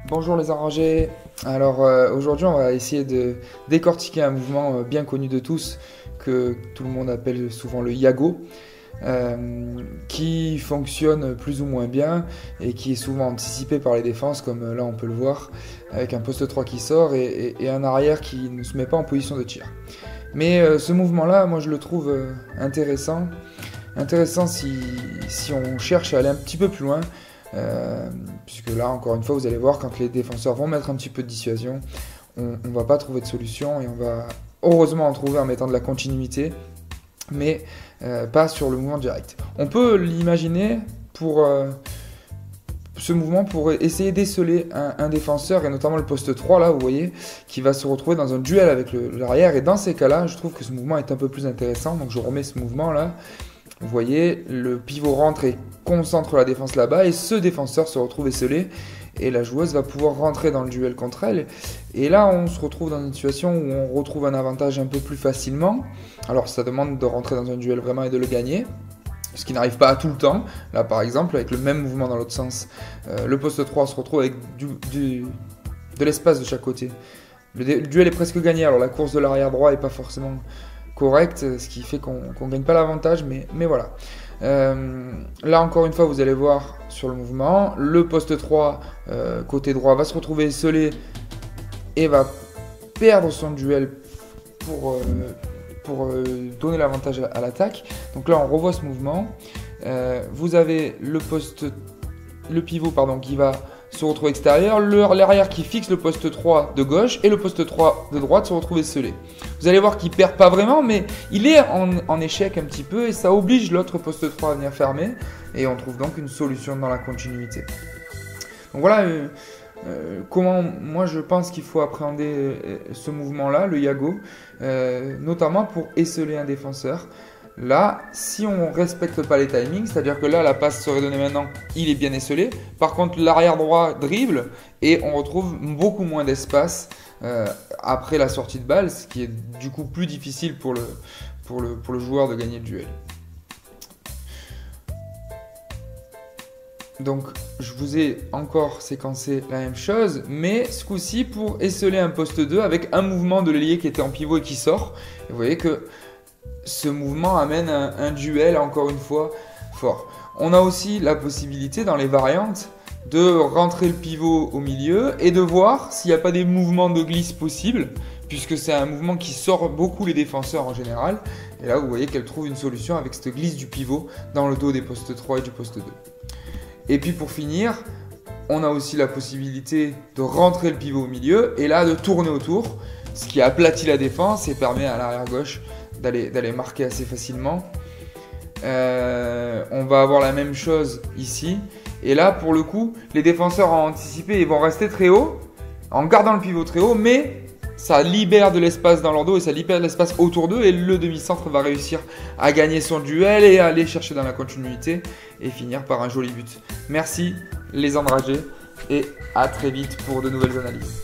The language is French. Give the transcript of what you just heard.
Bonjour les enragés. Alors aujourd'hui on va essayer de décortiquer un mouvement bien connu de tous que tout le monde appelle souvent le Yago, qui fonctionne plus ou moins bien et qui est souvent anticipé par les défenses comme là on peut le voir avec un poste 3 qui sort et un arrière qui ne se met pas en position de tir. Mais ce mouvement là moi je le trouve intéressant si on cherche à aller un petit peu plus loin. Puisque là encore une fois vous allez voir quand les défenseurs vont mettre un petit peu de dissuasion on va pas trouver de solution et on va heureusement en trouver en mettant de la continuité mais pas sur le mouvement direct. On peut l'imaginer pour ce mouvement pour essayer d'esseler un défenseur et notamment le poste 3 là vous voyez qui va se retrouver dans un duel avec l'arrière et dans ces cas là je trouve que ce mouvement est un peu plus intéressant donc je remets ce mouvement là. Vous voyez, le pivot rentre et concentre la défense là-bas et ce défenseur se retrouve esselé et la joueuse va pouvoir rentrer dans le duel contre elle. Et là, on se retrouve dans une situation où on retrouve un avantage un peu plus facilement. Alors, ça demande de rentrer dans un duel vraiment et de le gagner, ce qui n'arrive pas à tout le temps. Là, par exemple, avec le même mouvement dans l'autre sens, le poste 3 se retrouve avec de l'espace de chaque côté. Le duel est presque gagné, alors la course de l'arrière droit n'est pas forcément correct, ce qui fait qu'on ne gagne pas l'avantage, mais voilà. Là encore une fois vous allez voir sur le mouvement, le poste 3 côté droit va se retrouver esselé et va perdre son duel pour donner l'avantage à l'attaque. Donc là on revoit ce mouvement, vous avez le pivot qui va se retrouve extérieur, l'arrière qui fixe le poste 3 de gauche et le poste 3 de droite se retrouve esselé. Vous allez voir qu'il perd pas vraiment mais il est en échec un petit peu et ça oblige l'autre poste 3 à venir fermer et on trouve donc une solution dans la continuité. Donc voilà comment moi je pense qu'il faut appréhender ce mouvement là, le Yago, notamment pour esseler un défenseur. Là, si on ne respecte pas les timings, c'est-à-dire que là, la passe serait donnée maintenant, il est bien esselé. Par contre, l'arrière droit dribble et on retrouve beaucoup moins d'espace après la sortie de balle, ce qui est du coup plus difficile pour le joueur de gagner le duel. Donc, je vous ai encore séquencé la même chose, mais ce coup-ci pour esseler un poste 2 avec un mouvement de l'ailier qui était en pivot et qui sort. Et vous voyez que ce mouvement amène un duel, encore une fois, fort. On a aussi la possibilité, dans les variantes, de rentrer le pivot au milieu et de voir s'il n'y a pas des mouvements de glisse possibles, puisque c'est un mouvement qui sort beaucoup les défenseurs en général. Et là, vous voyez qu'elle trouve une solution avec cette glisse du pivot dans le dos des postes 3 et du poste 2. Et puis pour finir, on a aussi la possibilité de rentrer le pivot au milieu et là de tourner autour, ce qui aplatit la défense et permet à l'arrière gauche d'aller marquer assez facilement. On va avoir la même chose ici. Et là, pour le coup, les défenseurs ont anticipé et vont rester très haut, en gardant le pivot très haut, mais ça libère de l'espace dans leur dos et ça libère de l'espace autour d'eux. Et le demi-centre va réussir à gagner son duel et à aller chercher dans la continuité et finir par un joli but. Merci les enragés et à très vite pour de nouvelles analyses.